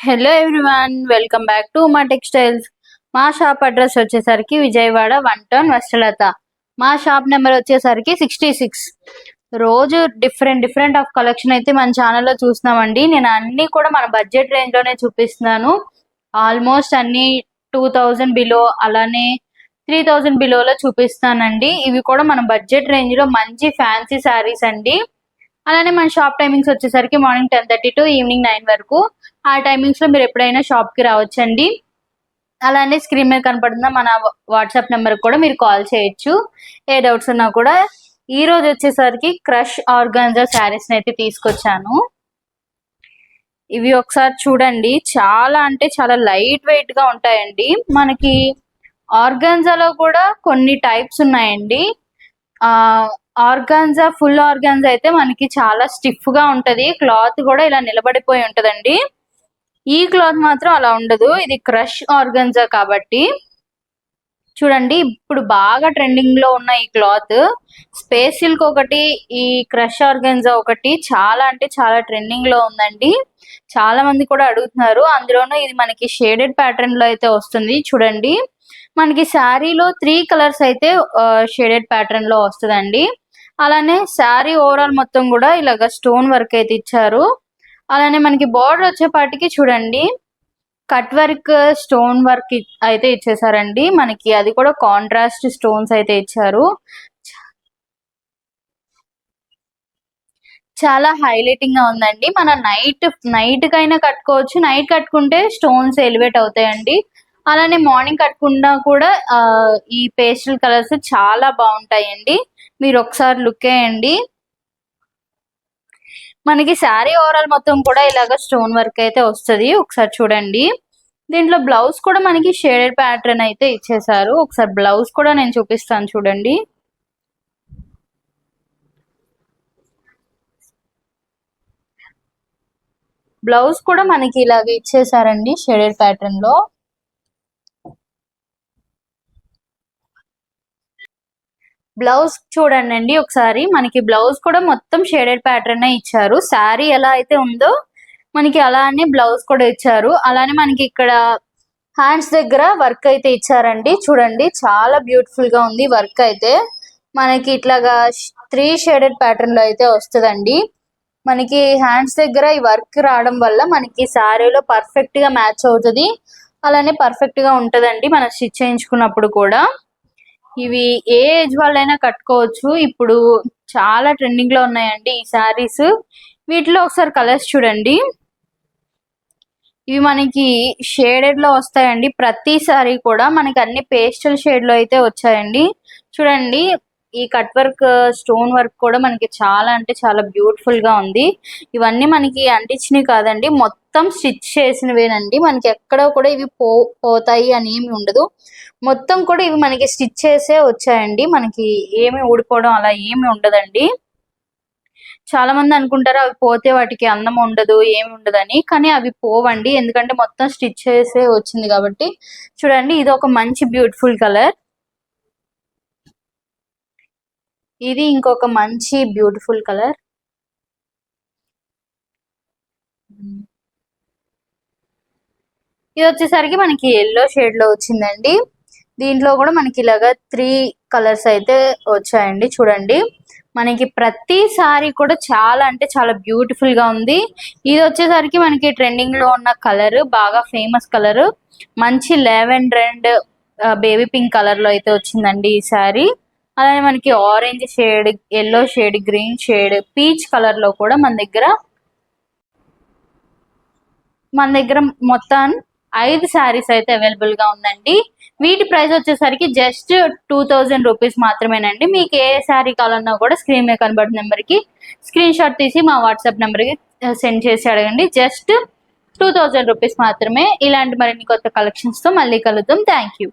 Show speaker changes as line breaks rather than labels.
Hello everyone, welcome back to మా textiles. మా shop address వచ్చేసరికి విజయవాడ 1 టౌన్ వస్త్రలత. మా షాప్ నెంబర్ వచ్చేసరికి 66. రోజు డిఫరెంట్ ఆఫ్ కలెక్షన్ అయితే మన ఛానల్లో చూస్తున్నామండి. నేను అన్ని కూడా మన బడ్జెట్ రేంజ్ లోనే చూపిస్తున్నాను. ఆల్మోస్ట్ అన్ని 2000 బిలో, అలానే 3000 బిలోలో చూపిస్తానండి. ఇవి కూడా మన బడ్జెట్ రేంజ్ లో మంచి ఫ్యాన్సీ శారీస్ అండి. అలానే మన షాప్ టైమింగ్స్ వచ్చేసరికి మార్నింగ్ 10:30 టు ఈవినింగ్ 9 వరకు. ఆ టైమింగ్స్ లో మీరు ఎప్పుడైనా షాప్ కి రావచ్చండి. అలానే స్క్రీన్ మీద కనపడుతున్న మన వాట్సాప్ నెంబర్ కూడా మీరు కాల్ చేయొచ్చు. ఏ డౌట్స్ ఉన్నా కూడా. ఈ రోజు వచ్చేసరికి క్రష్ ఆర్గాన్జా శారీస్ అయితే తీసుకొచ్చాను. ఇవి ఒకసారి చూడండి, చాలా అంటే చాలా లైట్ వెయిట్ గా ఉంటాయండి. మనకి ఆర్గాన్జాలో కూడా కొన్ని టైప్స్ ఉన్నాయండి. ఆర్గాన్జా, ఫుల్ ఆర్గాన్జా అయితే మనకి చాలా స్టిఫ్ గా ఉంటది. క్లాత్ కూడా ఇలా నిలబడిపోయి ఉంటదండి. ఈ క్లాత్ మాత్రం అలా ఉండదు. ఇది క్రష్ ఆర్గాన్జా కాబట్టి చూడండి, ఇప్పుడు బాగా ట్రెండింగ్ లో ఉన్న ఈ క్లాత్ స్పేస్ సిల్క్ ఒకటి, ఈ క్రష్ ఆర్గాన్జా ఒకటి చాలా అంటే చాలా ట్రెండింగ్ లో ఉందండి. చాలా మంది కూడా అడుగుతున్నారు. అందులోనూ ఇది మనకి షేడెడ్ ప్యాటర్న్ లో అయితే వస్తుంది. చూడండి, మనకి శారీలో 3 కలర్స్ అయితే షేడెడ్ ప్యాటర్న్ లో వస్తుందండి. అలానే శారీ ఓవరాల్ మొత్తం కూడా ఇలాగ స్టోన్ వర్క్ అయితే ఇచ్చారు. అలానే మనకి బార్డర్ వచ్చేపాటికి చూడండి, కట్ వర్క్ స్టోన్ వర్క్ అయితే ఇచ్చేసారండి. మనకి అది కూడా కాంట్రాస్ట్ స్టోన్స్ అయితే ఇచ్చారు. చాలా హైలైటింగ్ గా ఉందండి. మన నైట్ కైనా కట్టుకోవచ్చు. నైట్ కట్టుకుంటే స్టోన్స్ ఎలివేట్ అవుతాయండి. అలానే మార్నింగ్ కట్టుకున్నా కూడా ఈ పేస్టల్ కలర్స్ చాలా బాగుంటాయండి. మీరు ఒకసారి లుక్ వేయండి. మనకి శారీ ఓవరాల్ మొత్తం కూడా ఇలాగ స్టోన్ వర్క్ అయితే వస్తుంది. ఒకసారి చూడండి. దీంట్లో బ్లౌజ్ కూడా మనకి షేడెడ్ ప్యాటర్న్ అయితే ఇచ్చేసారు. ఒకసారి బ్లౌజ్ కూడా నేను చూపిస్తాను చూడండి. బ్లౌజ్ కూడా మనకి ఇలాగ ఇచ్చేసారండి షేడెడ్ ప్యాటర్న్ లో. బ్లౌజ్ చూడండి ఒకసారి, మనకి బ్లౌజ్ కూడా మొత్తం షేడెడ్ ప్యాటర్న్ ఇచ్చారు. శారీ ఎలా అయితే ఉందో మనకి అలానే బ్లౌజ్ కూడా ఇచ్చారు. అలానే మనకి ఇక్కడ హ్యాండ్స్ దగ్గర వర్క్ అయితే ఇచ్చారండి. చూడండి, చాలా బ్యూటిఫుల్ గా ఉంది వర్క్ అయితే. మనకి ఇట్లాగా 3 షేడెడ్ ప్యాటర్న్ లో అయితే వస్తుందండి. మనకి హ్యాండ్స్ దగ్గర ఈ వర్క్ రావడం వల్ల మనకి శారీలో పర్ఫెక్ట్ గా మ్యాచ్ అవుతుంది. అలానే పర్ఫెక్ట్ గా ఉంటదండి మనం స్టిచ్ చేయించుకున్నప్పుడు కూడా. ఇవి ఏ ఏజ్ వాళ్ళైనా కట్టుకోవచ్చు. ఇప్పుడు చాలా ట్రెండింగ్ లో ఉన్నాయండి ఈ శారీస్. వీటిలో ఒకసారి కలర్స్ చూడండి. ఇవి మనకి షేడెడ్ లో వస్తాయండి. ప్రతి సారీ కూడా మనకి అన్ని పేస్టల్ షేడ్ లో అయితే వచ్చాయండి. చూడండి, ఈ కట్ వర్క్ స్టోన్ వర్క్ కూడా మనకి చాలా అంటే చాలా బ్యూటిఫుల్ గా ఉంది. ఇవన్నీ మనకి అంటించినవి కాదండి, మొత్తం స్టిచ్ చేసినవేనండి. మనకి ఎక్కడ కూడా ఇవి పోతాయి అని ఏమి ఉండదు. మొత్తం కూడా ఇవి మనకి స్టిచ్ చేసే వచ్చాయండి. మనకి ఏమి ఊడిపోవడం అలా ఏమి ఉండదండి. చాలా మంది అనుకుంటారు అవి పోతే వాటికి అందం ఉండదు, ఏమి ఉండదని. కానీ అవి పోవండి, ఎందుకంటే మొత్తం స్టిచ్ చేసే వచ్చింది కాబట్టి. చూడండి, ఇది ఒక మంచి బ్యూటిఫుల్ కలర్. ఇది ఇంకొక మంచి బ్యూటిఫుల్ కలర్. ఇది వచ్చేసరికి మనకి ఎల్లో షేడ్ లో వచ్చిందండి. దీంట్లో కూడా మనకి ఇలాగా 3 కలర్స్ అయితే వచ్చాయండి. చూడండి, మనకి ప్రతి సారీ కూడా చాలా అంటే చాలా బ్యూటిఫుల్ గా ఉంది. ఇది వచ్చేసరికి మనకి ట్రెండింగ్ లో ఉన్న కలర్, బాగా ఫేమస్ కలర్, మంచి lavender and baby pink colour లో అయితే వచ్చిందండి ఈ సారీ. అలానే మనకి orange shade, yellow shade, green shade, peach colour లో కూడా మన దగ్గర మొత్తం 5 శారీస్ అయితే అవైలబుల్ గా ఉందండి. వీటి ప్రైస్ వచ్చేసరికి జస్ట్ 2000 రూపీస్ మాత్రమేనండి. మీకు ఏ శారీ కావాలన్నా కూడా స్క్రీన్ మీద కనబడిన నెంబర్ కి స్క్రీన్ షాట్ తీసి మా వాట్సాప్ నెంబర్ కి సెండ్ చేసి అడగండి. జస్ట్ 2000 రూపీస్ మాత్రమే. ఇలాంటి మరిన్ని కొత్త కలెక్షన్స్ తో మళ్ళీ కలుద్దాం. Thank you.